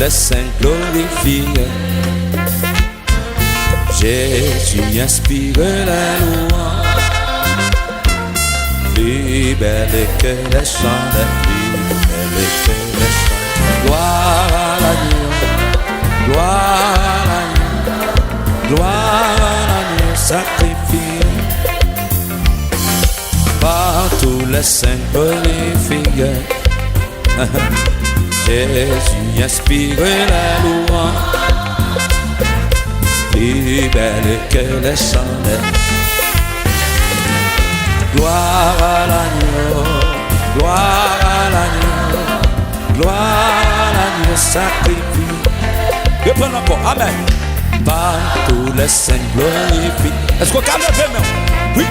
les saints glorifient. Jésus inspire la louange, plus belle que les chants, plus belle que les chants. Gloire à l'agneau, gloire à l'agneau, gloire à l'agneau sacrifié. Par tous les saints glorifient. Jésus inspire la louange, plus belle que les chandelles. Gloire à l'agneau, gloire à l'agneau, gloire à l'agneau sacrifié. Je prends encore, amen. Par tous les saints glorifient. Est-ce qu'on calme le même? Oui.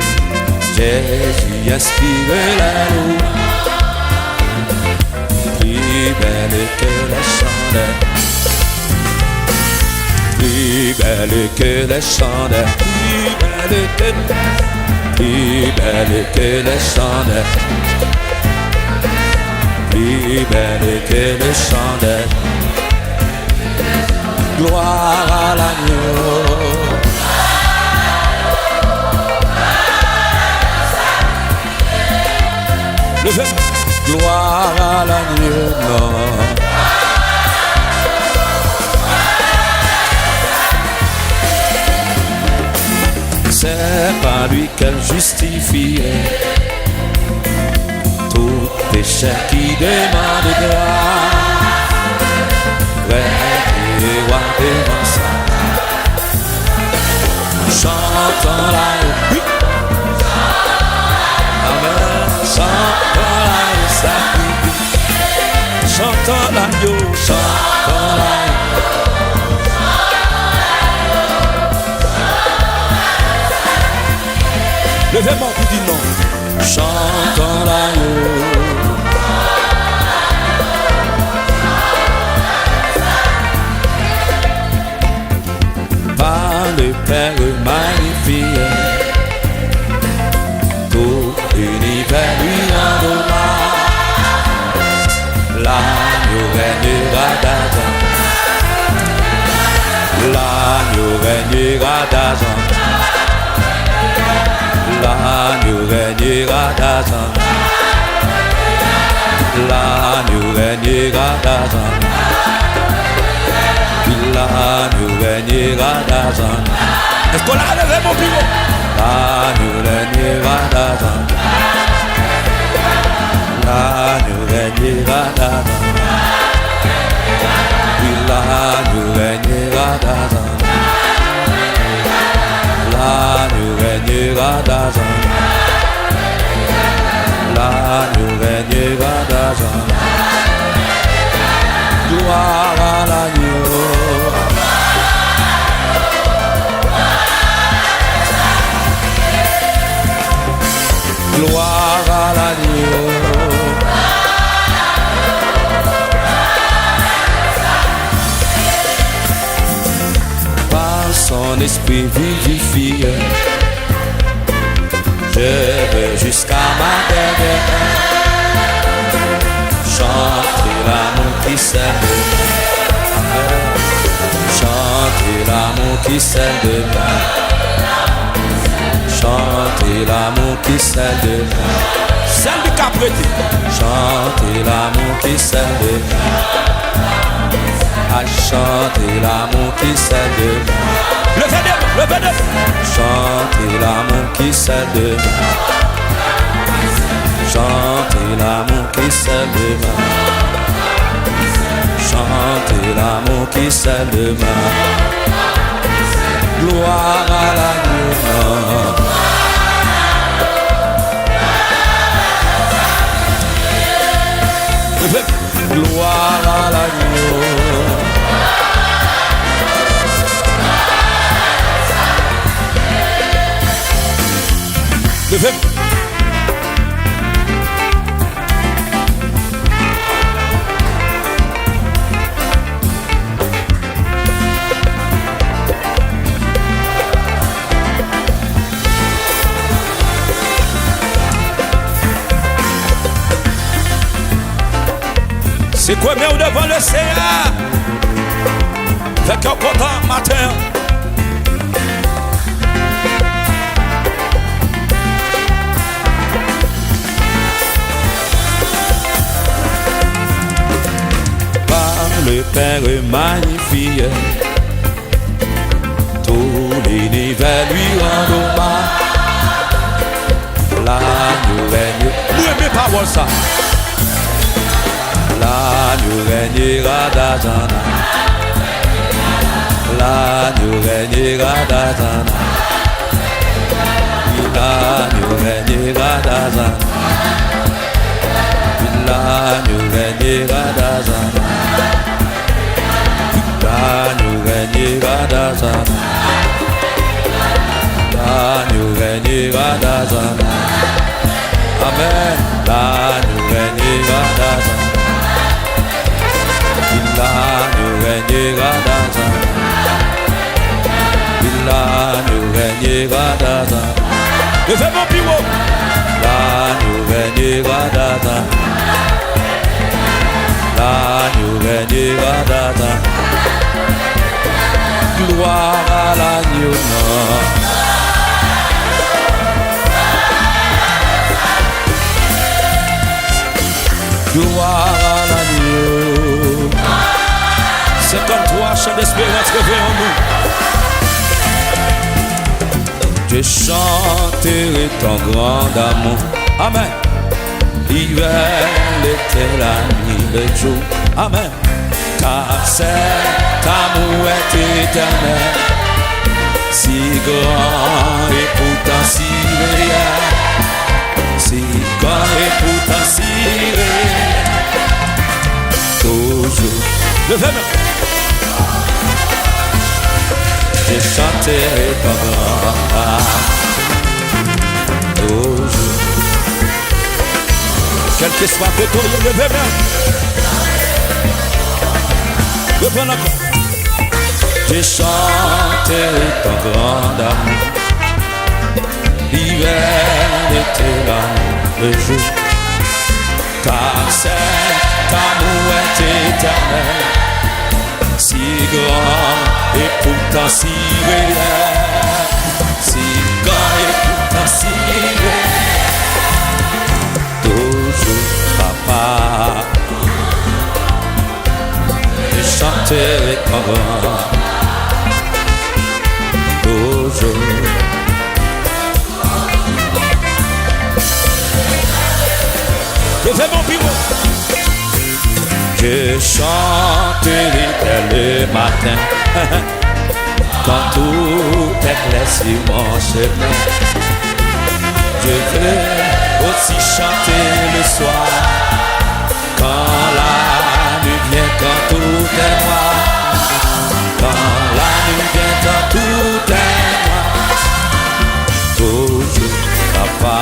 Jésus inspire la louange, plus belle que les chandelles, plus belle que les chandelles, plus belle que les chandelles, plus belle que les chandelles. Gloire à l'agneau. Gloire à l'agneau. C'est par lui qu'elle justifie tout péché qui demande grâce. Ouais, et roi devant ça. Chantons l'agneau. Amen. Chantons l'agneau sacrifié. Chantons l'agneau, chantons l'agneau. Levez-moi pour dire non. Chantons l'agneau. Par le Père magnifique, tout l'univers lui en hommage. L'agneau régnera d'Adam. L'agneau régnera d'Adam. L'agneau régnera d'Adam. L'agneau régnera d'Adam. L'agneau régnera d'Adam. Est-ce qu'on a levé mon pivot? L'agneau régnera d'Adam. L'agneau régnera d'Adam. L'agneau régnera d'Adam. L'agneau régnera d'Adam. L'agneau régnera d'Adam. Gloire à l'agneau. Gloire à l'agneau. Par son esprit vivifié, je veux jusqu'à ma dernière chanter l'amour qui s'aime de moi. Chanter l'amour qui s'aime de moi. Chanter l'amour qui s'aime de moi. Celle du caprété. Chanter l'amour qui s'aime de moi. À chanter l'amour qui s'aime de moi. Levez-le. Chanter l'amour qui s'aime de moi. Chanter l'amour qui s'aime de moi. Chanter l'amour qui s'aime de moi. Gloire à l'agneau. Gloire à l'agneau. Levez. C'est quoi même devant le Seigneur? Est-ce que vous êtes content matin? Par le Père magnifique, tout l'univers lui rend hommage. L'agneau règne. Nous aimons pas ça. L'agneau régnera d'Azana. L'agneau régnera d'Azana. L'agneau régnera d'Azana. L'agneau régnera d'Azana. L'agneau régnera d'Azana. L'agneau régnera d'Azana. Amen. L'agneau régnera d'Azana. L'agneau régnera d'Azana. L'agneau régnera d'Azana. Levez mon bureau. L'agneau régnera d'Azana. L'agneau régnera d'Azana. Gloire à l'agneau. Gloire à l'agneau. 53 chants d'espérance réveillés en nous. Je chanterai ton grand amour. Amen. L'hiver, l'été, la nuit, le jour. Amen. Car cet amour est éternel, si grand et pourtant si réel. Si grand et pourtant si réel. Toujours. Levez-moi. Je chanterai ton grand amour. Toujours. Quel que soit le tour, levez-moi. Levez-moi encore. Je chanterai ton grand amour. L'hiver, l'été, le jour. Car cet amour est éternel, si grand et pourtant si réel. Si grand et pourtant si réel. Toujours, papa, je chanterai ton grand. Toujours. Levez mon bureau. Je chanterai dès le matin, quand tout est clair sur mon chemin. Je veux aussi chanter le soir, quand la nuit vient, quand tout est noir. Quand la nuit vient, quand tout est noir. Toujours, papa.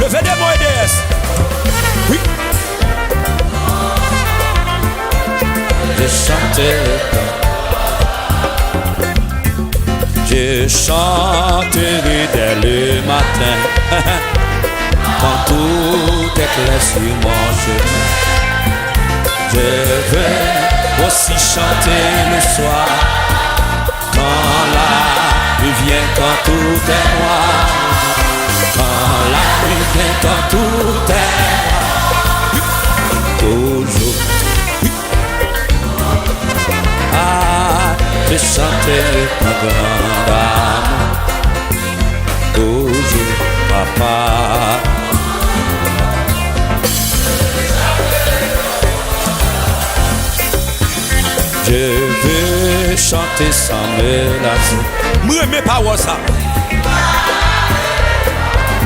Levez des mots et des S. Oui. Je chanterai dès le matin, quand tout est clair sur mon chemin. Je veux aussi chanter le soir, quand la nuit vient, quand tout est noir. Quand la nuit vient, quand tout est noir. Toujours. Ah, je chanterai ton grand amour. Toujours, papa. Je veux chanter sans me lasser. Moi, mes paroles, ça.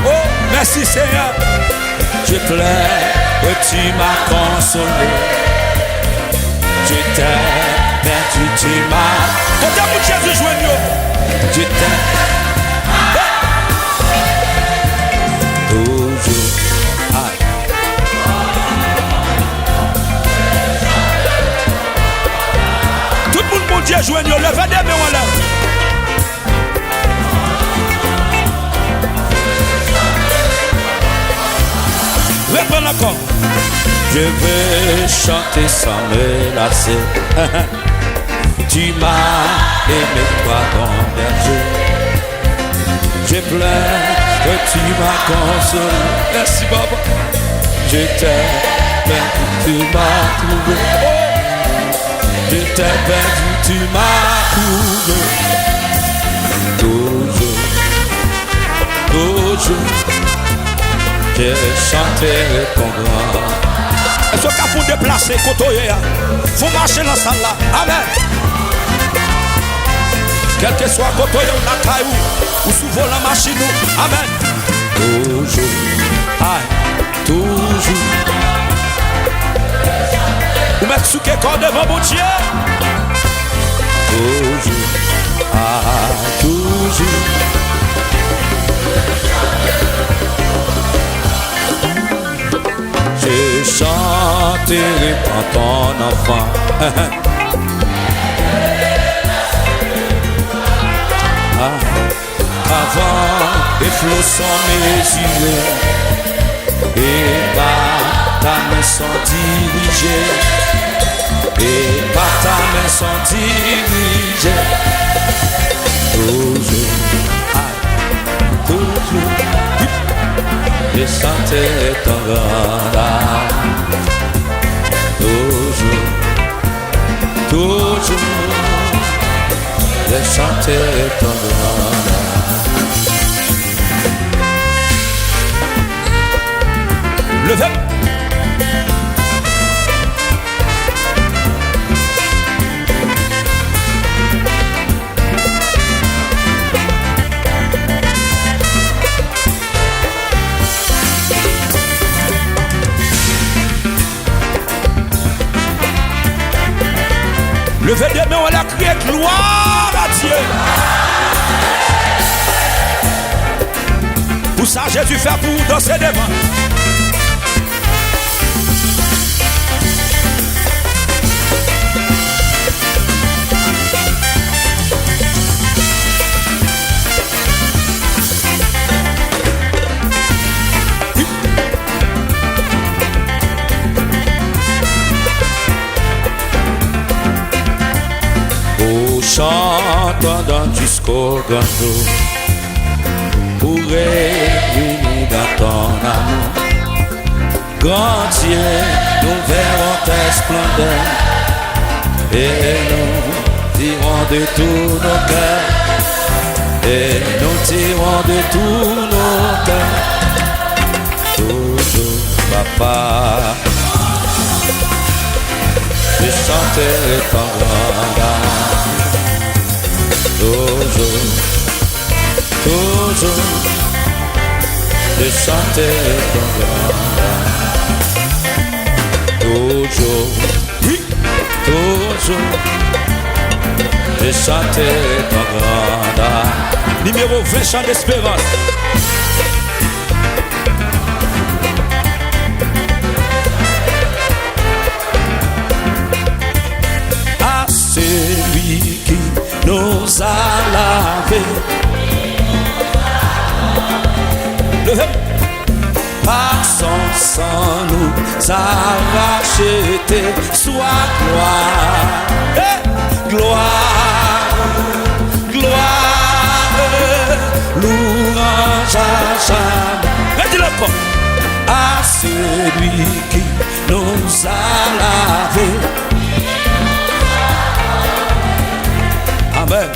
Oh, merci Seigneur. Je pleure, tu m'as consolé. Je t'ai perdu, tu m'as. Quand t'as pour Jésus joigneux, je t'ai. Toujours. Aïe. Tout le monde, mon Dieu, joigneux, levez des mains là. Reprends encore. Je veux chanter sans me lasser. Tu m'as aimé, toi, ton berger. Je pleure que tu m'as consolé. Merci, Baba. Je t'ai perdu, tu m'as trouvé. Je t'ai perdu, tu m'as trouvé. Toujours, toujours, je chanterai ton gloire. Est-ce qu'il faut déplacer côté? Faut marcher dans la salle là. Amen. Quel que soit côté la caillou ou souvent la machine. Amen. Toujours, aïe, toujours. Vous mettez sous quel corps devant mon Dieu? Toujours, aïe, toujours. Je chanterai pour ton enfant. Avant les flots sont mesurés et par ta main sont dirigés, et par ta main sont dirigés. Toujours, toujours, je chanterai ton grand. Toujours, toujours, je chanterai ton grand. Levez. Levez des mains, on a crié gloire à Dieu. Pour ça, Jésus fait pour danser devant. Chantons jusqu'au grand jour pour réunir dans ton amour. Grand Dieu, nous verrons tes splendeurs et nous dirons de tous nos cœurs, et nous dirons de tous nos cœurs. Toujours, papa, je chanterai ton grand amour. Toujours, toujours, je chanterai ton grand. Toujours, oui, toujours, je chanterai ton grand. Numéro 20, chant d'espérance. À celui qui nous a lavé par son sang, nous a racheté. Soit gloire, gloire, gloire, louange à jamais. Dis-le encore. À celui qui nous a lavé. Amen.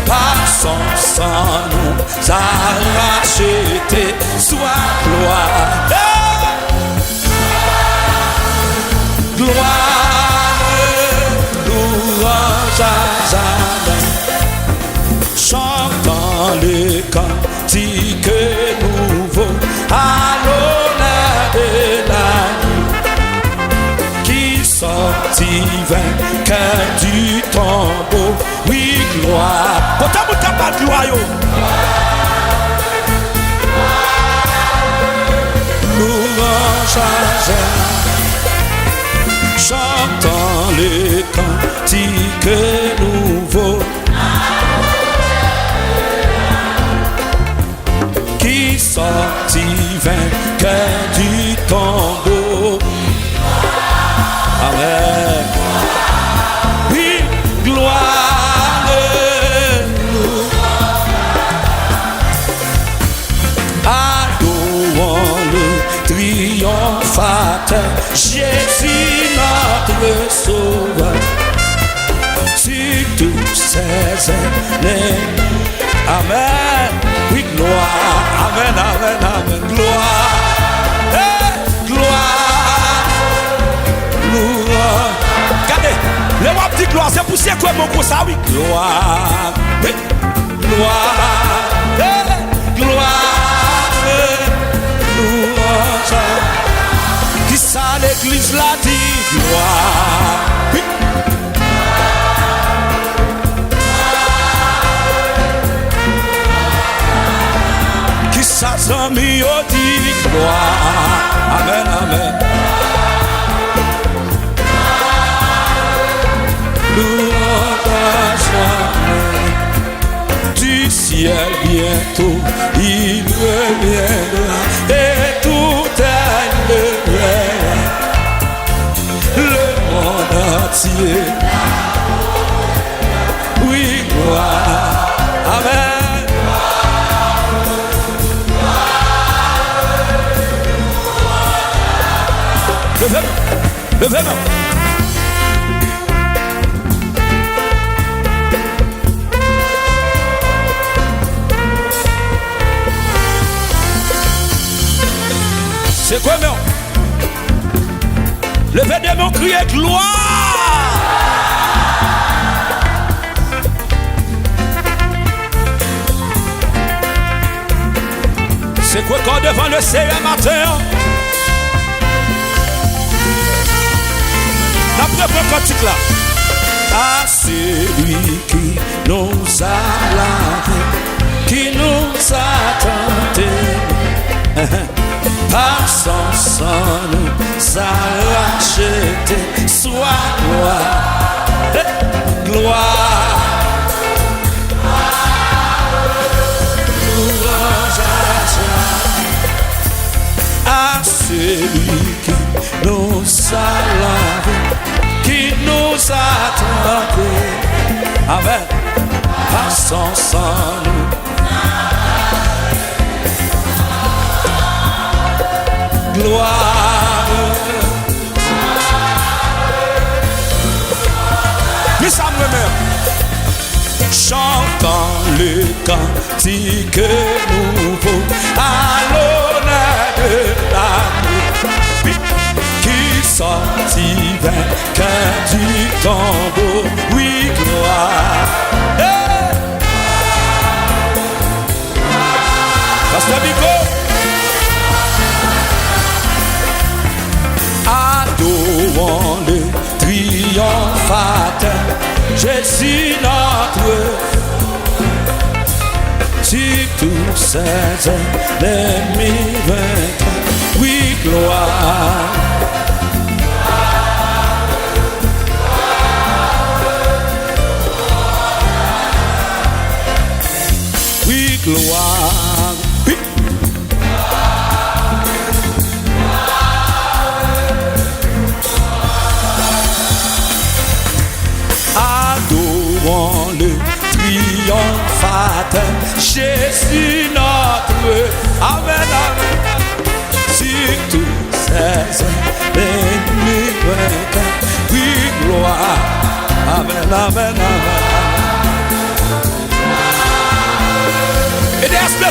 Par son sang nous a racheté. Soit gloire, gloire, louange à jamais. Chantons les cantiques nouveaux à l'honneur de la nuit, qui sortit vainqueur du tombeau. Oui, gloire. Pourtant, vous n'avez pas de gloire. Louange à jamais. Chantons les cantiques nouveaux qui sortit vainqueur du tombeau. amen, amen. Gloire. Hey, gloire. Gloire. Regardez, les wap dit gloire, c'est pour ça que mon gros ça, oui. Gloire. Hey, gloire. Hey, gloire. Gloire. Qui ça l'église l'a dit? Gloire. Oui. Sa zami yo dit gloire. Amen, amen. Louange jamais. Du ciel bientôt il reviendra et tout élèvera le monde entier. Oui, gloire. Amen. Levez-moi. C'est quoi, non? Levez des mains, criez gloire. C'est quoi quand devant le Seigneur matin? La première cantique là. À celui qui nous a lavés, qui nous a tentés, par son sang nous a rachetés. Sois gloire, gloire, louange à celui qui nous a lavés, qui nous a trompés, avec par son sang nous. Gloire. Mais ça me remet. Chantons le cantique nouveau à l'honneur de l'amour qui sortit vainqueur du tombeau. Oui, gloire. Hey! Pasteur Bigo. Adorons le triomphateur, Jésus notre. Si tous ces ennemis vainqueurs, oui, gloire. Oui, gloire. Oui. Adorons le triomphateur, Jésus notre. Amen, amen. Sur tous ces ennemis vainqueurs, oui, gloire. Amen, amen, amen. Et laisse-le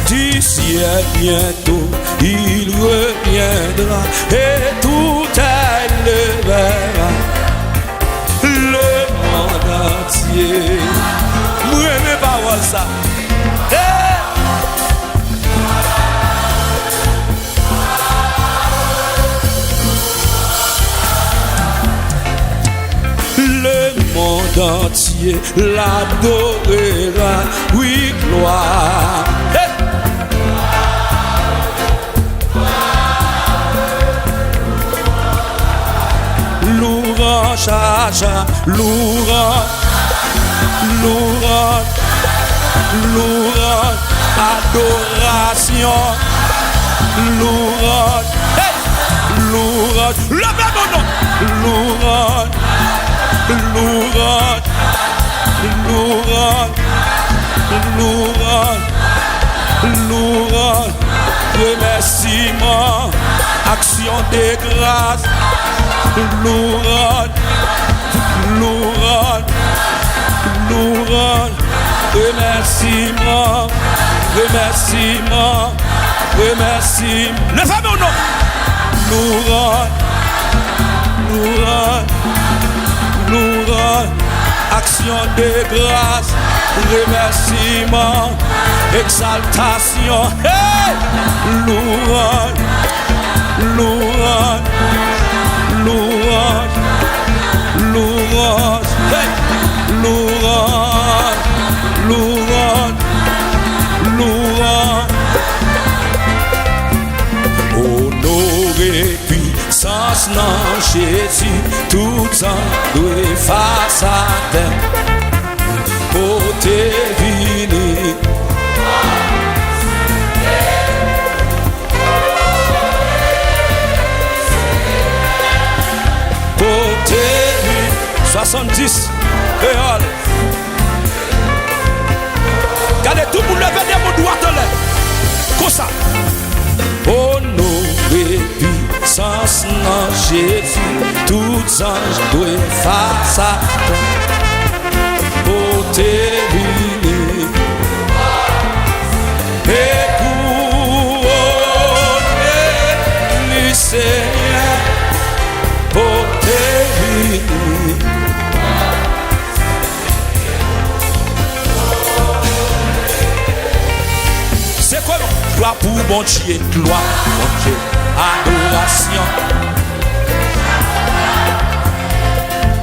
du ciel bientôt il reviendra et tout élèvera le monde entier. Moi mes paroles ça. Le monde entier l'adorera, oui, gloire. Louange, louange, louange, louange, adoration, louange, hey! Louange, levez mon nom, louange, louange, louange, louange, louange, remerciement, action de grâce. Louange, louange, louange, remerciement, remerciement, remerciement. Levez mon nom. Nous rend, action de grâce, remerciement, exaltation. Hey! Louange, louange, louange, louange, hey! Louange, louange, louange. Honoré puissance dans Jésus, tout temps doit face à terre. Côté vini. Côté vini. 70 créoles. Regardez tout le monde lever des doigts de l'air. Comme ça. Honoré puissance dans Jésus, tous anges doivent face à côté lui. Et couronner le Seigneur, côté lui. C'est quoi? Gloire pour bon Dieu, gloire pour bon Dieu, adoration.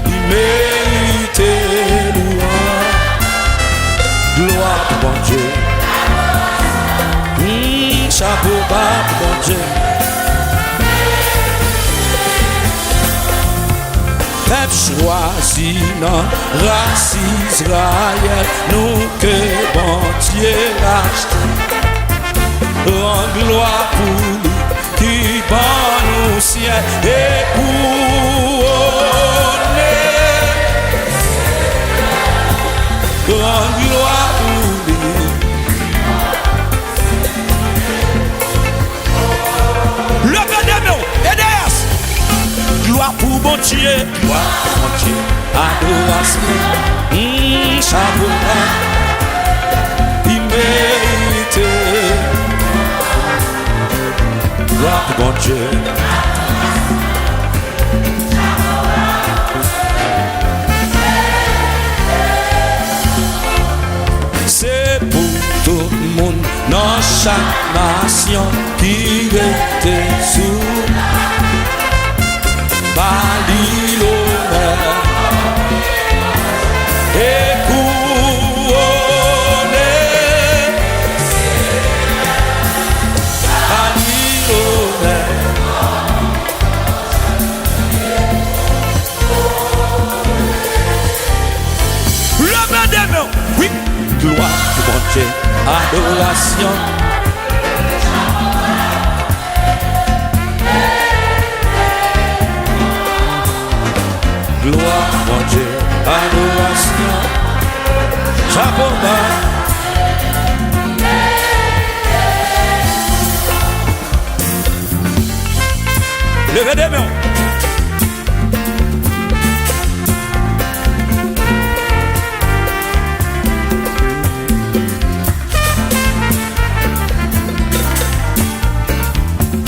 Il mérite louange, gloire pour bon Dieu. Chapeau bas pour bon Dieu. Peuple choisi dans race Israël, nous que bon Dieu rachète. Rends gloire pour lui qui bat nous ciel et couronne. Rends gloire pour lui. Levez des mains, aidez. Gloire pour bon Dieu, gloire pour bon Dieu, adoration. Chapeau bas, il mérite. Gloire pour bon Dieu. C'est pour tout le monde dans chaque nation qui était sous Babylone et couronné. Oui, gloire pour mon Dieu, adoration. Gloire pour mon Dieu, adoration. Chapeau bas. Levez des mains.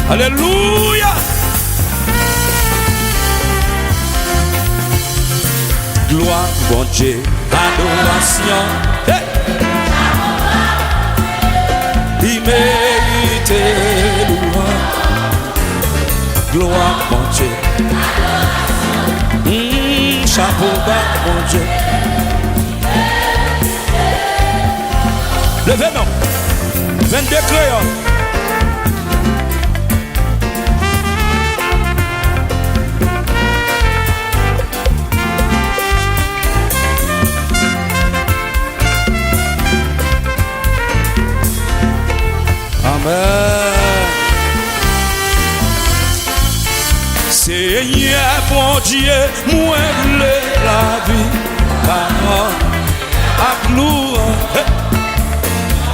Alléluia. Gloire, bon Dieu, adoration. Hey. Il mérite louange. Gloire, bon Dieu. Chapeau bas, bon Dieu. Levez-nous. 22 créoles. Seigneur bon Dieu, moi voulais la vie, parole, à gloire,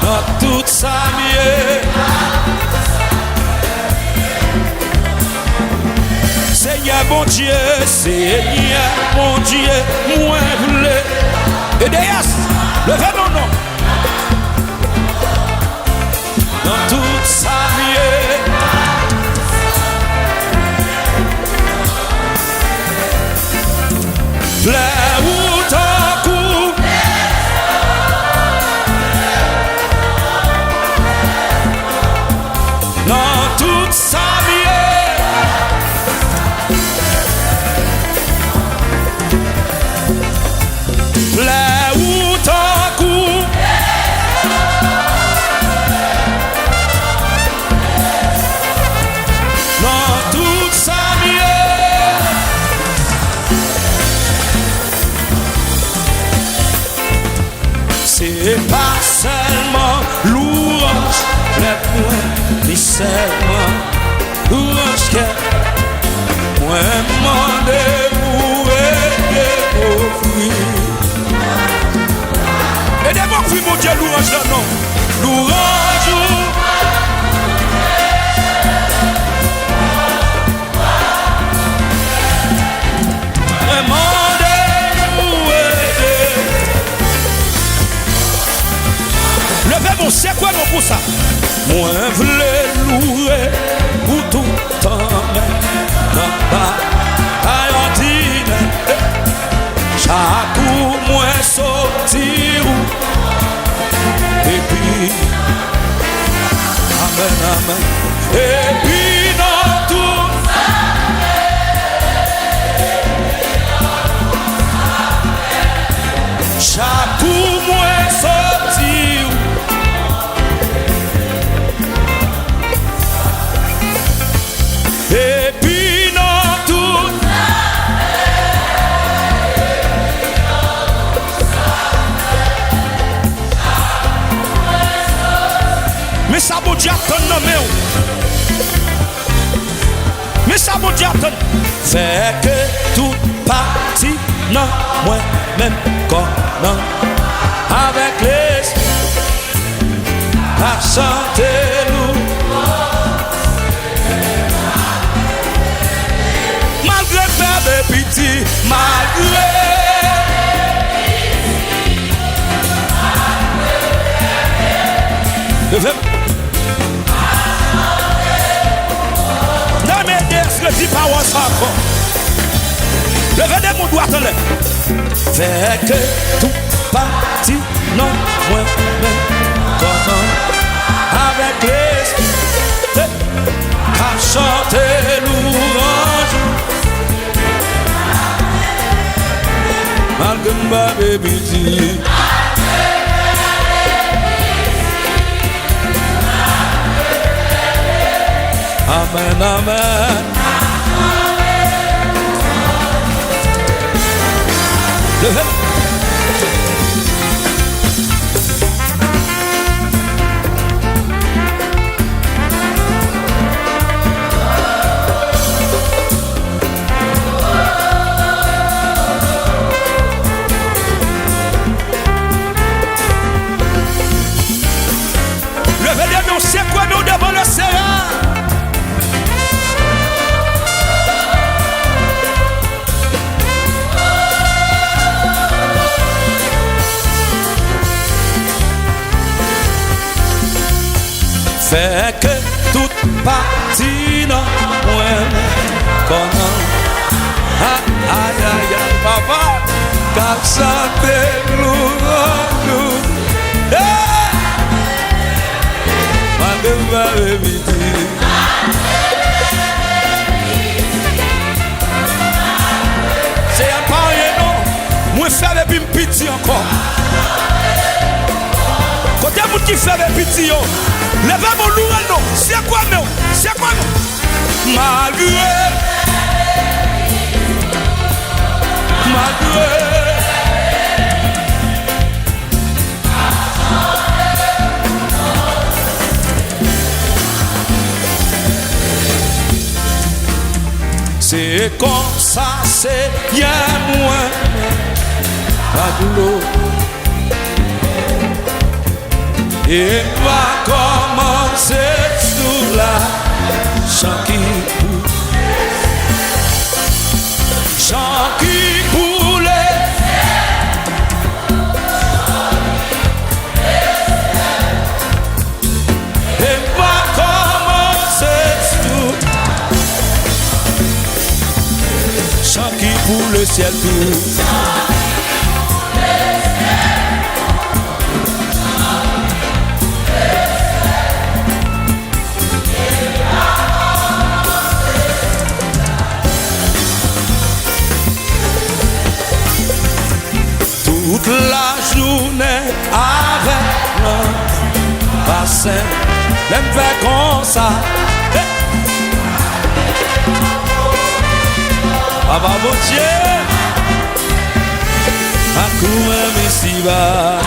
dans toute sa vie. Seigneur bon Dieu, Seigneur bon Dieu, moi voulais. Et derrière, levez mon nom. dans toute sa vie. Plaît ou ton coup, dans toute sa vie. Plaît ou ton coup, dans toute sa vie. C'est pas seulement louange, les points, ni seulement louange que moi demandez-vous et m'offrir. Et d'abord, puis mon Dieu, louange là, non. Louange. Levez mon c'est quoi non pour ça? Moi v'lais louer pour tout temps. Non pas ayantine. Chaque coup moi sortir. Et puis amen, amen. Et puis dans tout chaque coup moi sortir. Et puis dans tout mais ça bon Dieu attend non mais ça bon Dieu attend fait que tout parti non moi-même comme non avec les à chanter nous malgré faire des pitiés malgré non mais est-ce que tu parles ça encore levez des mots droits fait que tout parti non moi-même comme avec les à chanter louange malgré ma bébé amen, amen. Levez-les, c'est quoi nous devant le Seigneur? Fait que toute partie non moi comment aïe aïe aïe papa car chanter nous madame vite c'est un parier non moi faire des petit encore côté moun qui fait des petits levez mon louange non c'est quoi non c'est quoi non malgré c'est comme ça c'est bien moins pas de l'eau et va commencer sous la chant qui boule et pour le ciel tout. Toute la journée avec notre bassin, l'aime fait comme ça. Ah bah mon Dieu, à coup même ici bas.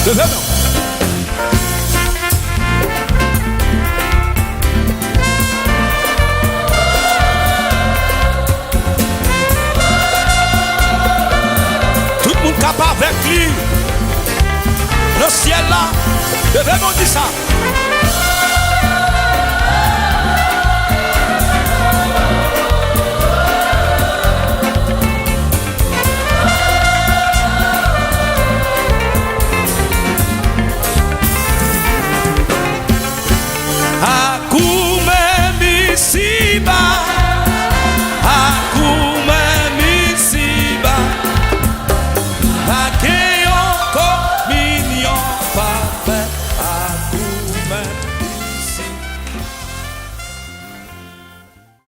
Levez-moi. Tout le monde capable avec lui. Le ciel là, levez-moi, dit ça.